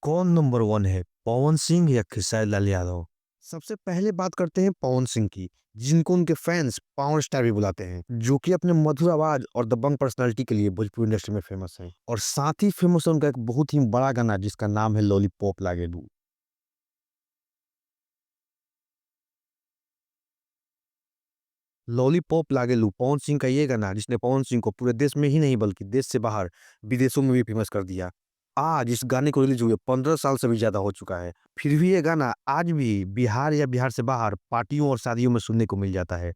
कौन नंबर 1 है, पवन सिंह या खेसारी लाल यादव? सबसे पहले बात करते हैं पवन सिंह की, जिनको उनके फैन्स पावर स्टार भी बुलाते हैं, जो कि अपने मधुर आवाज़ और दबंग पर्सनैलिटी के लिए भोजपुरी इंडस्ट्री में फेमस हैं। और साथ ही फेमस है उनका एक बहुत ही बड़ा गाना जिसका नाम है लॉलीपॉप लागेलू। लॉलीपॉप लागेलू पवन सिंह का ये गाना जिसने पवन सिंह को पूरे देश में ही नहीं बल्कि देश से बाहर विदेशों में भी फेमस कर दिया। आज इस गाने को रिलीज़ हुए 15 साल से भी ज़्यादा हो चुका है। फिर भी ये गाना आज भी बिहार या बिहार से बाहर पार्टियों और शादियों में सुनने को मिल जाता है।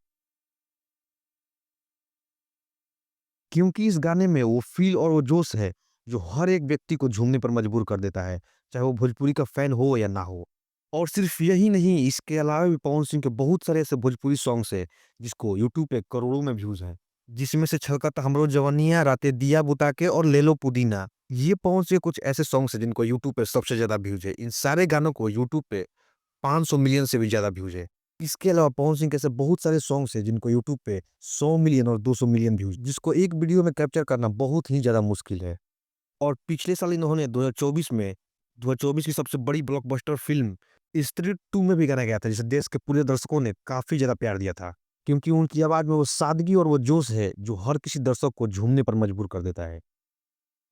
क्योंकि इस गाने में वो फ़ील और वो जोश है, जो हर एक व्यक्ति को झूमने पर मजबूर कर देता है, चाहे वो भोजपुरी का फ़ैन हो या ना हो। और सिर्फ़ यही नहीं, इसके अलावा भी पवन सिंह के बहुत सारे ऐसे भोजपुरी सॉन्ग्स हैं, जिसको यूट्यूब पे करोड़ों में व्यूज़ हैं। जिसमें से छलकत हमरो जवनिया, रातें दिया बुता के और ले लो पुदीना। ये पवन सिंह के कुछ ऐसे सॉन्ग्स हैं, जिनको यूट्यूब पे सबसे ज़्यादा व्यूज़ है। इन सारे गानों को यूट्यूब पे 500 मिलियन से भी ज़्यादा व्यूज़ है। इसके अलावा पवन सिंह के ऐसे बहुत सारे सॉन्ग्स हैं जिनको यूट्यूब पे 100 मिलियन और 200 मिलियन व्यूज़ जिसको एक वीडियो में कैप्चर करना बहुत ही ज़्यादा मुश्किल है। और पिछले साल इन्होंने 2024 की सबसे बड़ी ब्लॉकबस्टर फ़िल्म स्त्री 2 में भी गाना गाया था, जिसे देश के पूरे दर्शकों ने काफ़ी ज़्यादा प्यार दिया था। क्योंकि उनकी आवाज़ में वो सादगी और वो जोश है, जो हर किसी दर्शक को झूमने पर मजबूर कर देता है।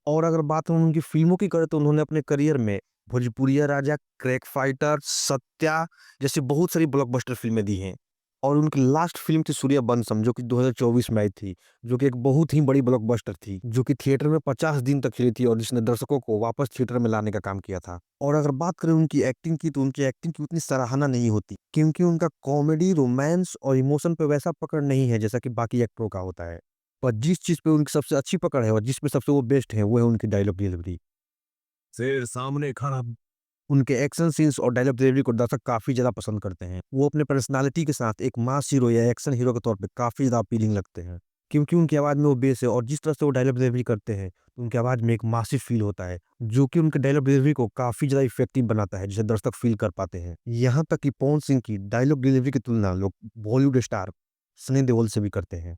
और अगर बात हम उनकी फ़िल्मों की करें तो उन्होंने अपने करियर में भोजपुरिया राजा, क्रैक फाइटर, सत्या जैसी बहुत सारी ब्लॉकबस्टर फ़िल्में दी हैं। और उनकी लास्ट फ़िल्म थी सूर्यवंशम जो कि 2024 में आई थी, जो कि एक बहुत ही बड़ी ब्लॉकबस्टर थी, जो कि थिएटर में 50 दिन तक चली थी और जिसने दर्शकों को वापस थिएटर में लाने का काम किया था। और अगर बात करें उनकी एक्टिंग की तो उनकी एक्टिंग की उतनी सराहना नहीं होती, क्योंकि उनका कॉमेडी, रोमांस और इमोशन पे वैसा पकड़ नहीं है जैसा कि बाकी एक्टरों का होता है। पर जिस चीज़ पे उनकी सबसे अच्छी पकड़ है और जिसमें सबसे वो बेस्ट हैं, वो है उनकी डायलॉग डिलीवरी। शेर सामने खड़ा। उनके एक्शन सीन्स और डायलॉग डिलीवरी को दर्शक काफ़ी ज़्यादा पसंद करते हैं। वो अपने पर्सनैलिटी के साथ एक मास हीरो या एक्शन हीरो के तौर पे काफ़ी ज़्यादा अपीलिंग लगते हैं। क्योंकि उनकी आवाज़ में वो बेस है और जिस तरह से वो डायलॉग डिलीवरी करते हैं, उनकी आवाज़ में एक मासिव फ़ील होता है, जो कि उनके डायलॉग डिलीवरी को काफ़ी ज़्यादा इफ़ेक्टिव बनाता है, जिसे दर्शक फ़ील कर पाते हैं। यहाँ तक कि पवन सिंह की डायलॉग डिलीवरी की तुलना लोग बॉलीवुड स्टार सनी देओल से भी करते हैं।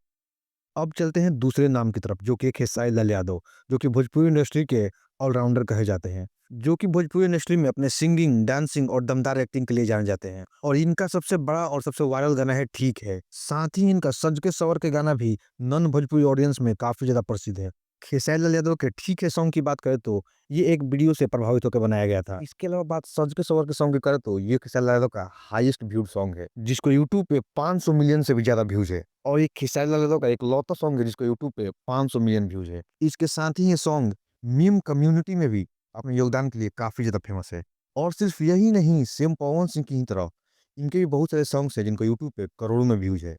अब चलते हैं दूसरे नाम की तरफ जो कि एक है साई लाल यादव, जो कि भोजपुरी इंडस्ट्री के ऑलराउंडर कहे जाते हैं, जो कि भोजपुरी इंडस्ट्री में अपने सिंगिंग, डांसिंग और दमदार एक्टिंग के लिए जाने जाते हैं। और इनका सबसे बड़ा और सबसे वायरल गाना है ठीक है। साथ ही इनका सज के सवर के गाना भी नॉन भोजपुरी ऑडियंस में काफ़ी ज़्यादा प्रसिद्ध है। खेसारी लाल यादव के ठीक है सॉन्ग की बात करें तो ये एक वीडियो से प्रभावित होकर बनाया गया था। इसके अलावा बात सज के सवर के सॉन्ग की करें तो ये खेसारी लाल यादव का हाईएस्ट व्यूड सॉन्ग है, जिसको यूट्यूब पे 500 मिलियन से भी ज़्यादा व्यूज़ है। और ये खेसारी लाल यादव का इकलौता सॉन्ग है जिसको यूट्यूब पे 500 मिलियन व्यूज़ है। इसके साथ ही ये सॉन्ग मीम कम्युनिटी में भी अपने योगदान के लिए काफ़ी ज़्यादा फेमस है। और सिर्फ यही नहीं, सेम पवन सिंह की ही तरह इनके भी बहुत सारे सॉन्ग्स हैं जिनको यूट्यूब पे करोड़ों में व्यूज़ है।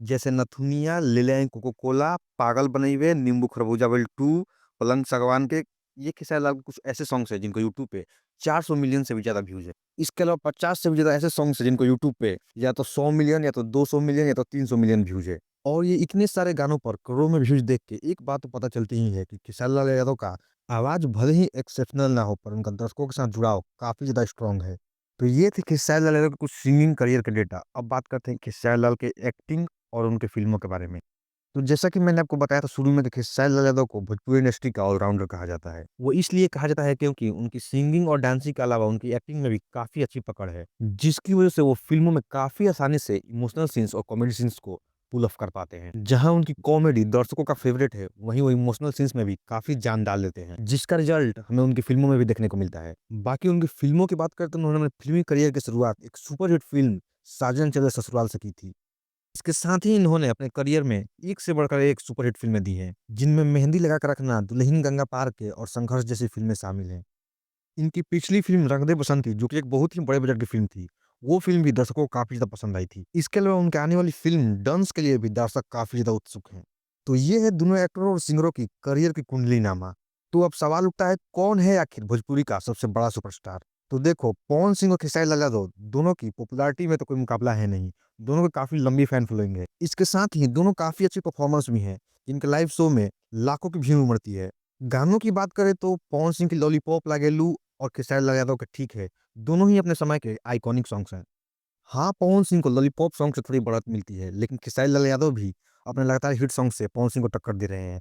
जैसे नथुनिया, ले लें कोको कोला, पागल बनइबे, नींबू खरबूजा बाई 2, पलंग सागवान के, ये खेसारी लाल के कुछ ऐसे सॉन्ग्स हैं जिनको यूट्यूब पे 400 मिलियन से भी ज़्यादा व्यूज़ है। इसके अलावा 50 से भी ज़्यादा ऐसे सॉन्ग्स हैं जिनको यूट्यूब पे या तो 100 मिलियन या तो 200 मिलियन या तो 300 मिलियन व्यूज़ है। और ये इतने सारे गानों पर करोड़ों में व्यूज़ देख के एक बात तो पता चलती ही है कि खेसारी लाल यादव का आवाज़ भले ही एक्सेप्शनल ना हो पर उनका दर्शकों के साथ जुड़ाव काफ़ी ज़्यादा स्ट्रॉन्ग है। तो ये थे खेसारी लाल यादव के कुछ सिंगिंग करियर के डेटा। अब बात करते हैं खेसारी लाल के एक्टिंग और उनके फ़िल्मों के बारे में। तो जैसा कि मैंने आपको बताया था शुरू में कि खेसारी लाल यादव को भोजपुरी इंडस्ट्री का ऑलराउंडर कहा जाता है। वो इसलिए कहा जाता है क्योंकि उनकी सिंगिंग और डांसिंग के अलावा उनकी एक्टिंग में भी काफ़ी अच्छी पकड़ है, जिसकी वज़ह से वो फ़िल्मों में काफ़ी आसानी से इमोशनल सीन्स और कॉमेडी सीन्स को पुल ऑफ कर पाते हैं। जहाँ उनकी कॉमेडी दर्शकों का फ़ेवरेट है, वहीं वो इमोशनल सीन्स में भी काफ़ी जान डाल देते हैं, जिसका रिज़ल्ट हमें उनकी फ़िल्मों में भी देखने को मिलता है। बाकी उनकी फ़िल्मों की बात करें तो उन्होंने अपने फ़िल्मी करियर की शुरुआत एक सुपरहिट फ़िल्म साजन चले ससुराल से की थी। इसके साथ ही इन्होंने अपने करियर में एक से बढ़कर एक सुपरहिट फ़िल्में दी हैं, जिनमें मेहंदी लगा कर रखना, दुल्हन गंगा पार के और संघर्ष जैसी फ़िल्में शामिल हैं। इनकी पिछली फ़िल्म रंग दे बसंती जो कि एक बहुत ही बड़े बजट की फ़िल्म थी, वो फ़िल्म भी दर्शकों को काफ़ी ज़्यादा पसंद आई थी। इसके अलावा उनकी आने वाली फ़िल्म डंस के लिए भी दर्शक काफ़ी ज़्यादा उत्सुक हैं। तो ये है दोनों एक्टरों और सिंगरों की करियर की कुंडलीनामा। तो अब सवाल उठता है कौन है आखिर भोजपुरी का सबसे बड़ा सुपरस्टार? तो देखो पवन सिंह और खेसारी लाल यादव दोनों की पॉपुलैरिटी में तो कोई मुकाबला है नहीं। दोनों की काफ़ी लंबी फैन फॉलोइंग है। इसके साथ ही दोनों काफ़ी अच्छी परफ़ॉर्मर्स भी हैं, जिनके लाइव शो में लाखों की भीड़ उमड़ती है। गानों की बात करें तो पवन सिंह की लॉलीपॉप लागेलू और खेसारी लाल यादव का ठीक है, दोनों ही अपने समय के आइकॉनिक सॉन्ग्स हैं। हाँ, पवन सिंह को लॉलीपॉप सॉन्ग से थोड़ी बढ़त मिलती है, लेकिन खेसारी लाल यादव भी अपने लगातार हिट सॉन्ग से पवन सिंह को टक्कर दे रहे हैं।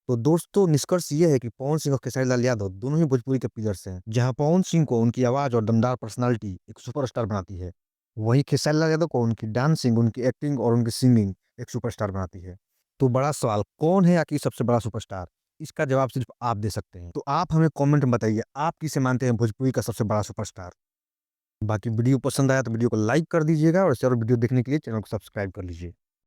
तो दोस्तों निष्कर्ष ये है कि पवन सिंह और खेसारी लाल यादव दोनों ही भोजपुरी के पिलर्स हैं। जहाँ पवन सिंह को उनकी आवाज़ और दमदार पर्सनैलिटी एक सुपरस्टार बनाती है, वहीं खेसारी लाल यादव को उनकी डांसिंग, उनकी एक्टिंग और उनकी सिंगिंग एक सुपरस्टार बनाती है। तो बड़ा सवाल, कौन है आखिर सबसे बड़ा सुपरस्टार? इसका जवाब सिर्फ आप दे सकते हैं। तो आप हमें कमेंट में बताइए, आप किसे मानते हैं भोजपुरी का सबसे बड़ा सुपरस्टार? बाकी वीडियो पसंद आया तो वीडियो को लाइक कर दीजिएगा और इस और वीडियो देखने के लिए चैनल को सब्सक्राइब कर लीजिए।